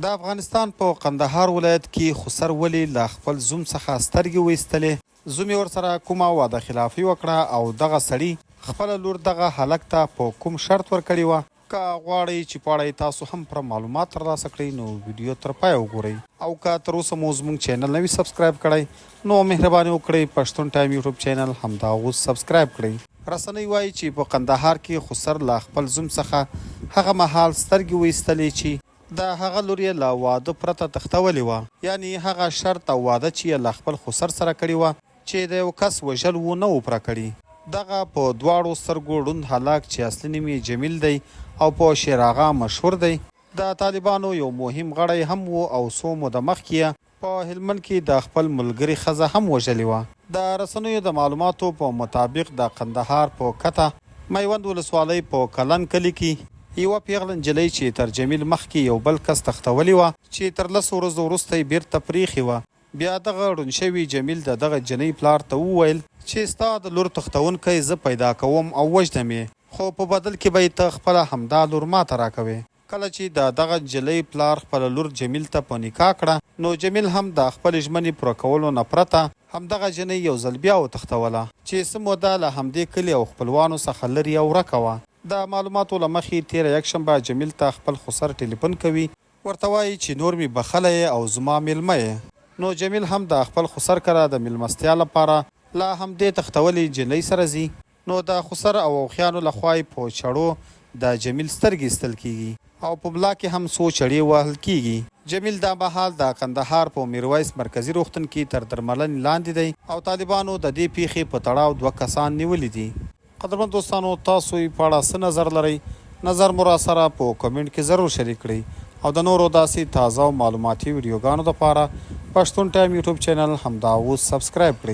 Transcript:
د افغانستان په قندهار ولایت کې خسر ولي له خپل زوم څخه سترګې ویستلې. زوم یې ورسره کومه واده خلافي وکړه او دغه سړي خپله لور دغه هلک ته په کوم شرط ورکړې وه. که غواړئ چې په اړه یې تاسو هم پوره معلومات ترلاسه کړئ نو ویډیو تر پایه وګورئ، او که تر اوسه مو زموږ چینل نه وي سبسکرایب کړی نو مهرباني وکړئ پښتون ټایم یوټیوب چینل همدا اوس سبسکرایب کړئ. رسنۍ وایي چې په قندهار کې خسر له خپل زوم څخه هغه مهال سترګې ویستلې چې د هغه لور یې له واده پرته تښتولې وه، یعنی هغه شرط او واده چې یې له خپل خسر سره کړې وه چې د یو کس وژل و نه و پوره کړي. دغه په دواړو سترګو ړوند هلک چې اصلي نوم یې جمیل دی او په شیر آغا مشهور دی، د طالبانو یو مهم غړی هم و او څو موده مخکې یې په هلمند کې د خپل ملګري ښځه هم وژلې وه. د رسنیو د معلوماتو په مطابق د قندهار په کته میوند ولسوالۍ په کلن کلي کې یوه پیغله نجلۍ چې تر جمیل مخکې یو بل کس تښتولی وه چې تر 10 ورځو وروسته یې بیرته پریښې وه. بیا دغه ړوند شوي جمیل د دغه جنۍ پلار ته وویل چې ستا د لور تښتونکی زه پیدا کوم او وژنم یې، خو په بدل کې به یې ته خپله همدا لور ماته راکوې. کله چې د دغه نجلۍ پلار خپله لور جمیل ته په نکاح کړه نو جمیل هم د خپلې ژمنې پوره کولو نه پرته همدغه جنۍ یو ځل بیا وتښتوله چې څه موده له همدې کلي او خپلوانو څخه لرې او ورکه وه. د معلوماتو له مخې تېره یکشنبه جمیل ته خپل خسر ټلیفون کوي، ورته وایي چې نور مې بخلی او زما میلمه یې. نو جمیل هم د خپل خسر کره د میلمستیا لپاره له همدې تښتولې جنۍ سره ځي. نو د خسر او اوښیانو لخوا په چړو د جمیل سترګې ایستل کیږي او په ملا کې هم څو چړې وهل کیږي. جمیل دا مهال د قندهار په میرویس مرکزي روغتون کې تر درملنې لاندې دی او طالبانو د دې پیښې په تړاو 2 کسان نیولي دي. قدرمن دوستانو، تاسو یې په اړه څه نظر لرئ؟ نظر مو راسره په کمنټ کې ضرور شریک کړئ، او د نورو داسې تازه او معلوماتي ویډیوګانو دپاره پښتون ټایم یوټیوب چینل همدا اوس سبسکرایب کړئ.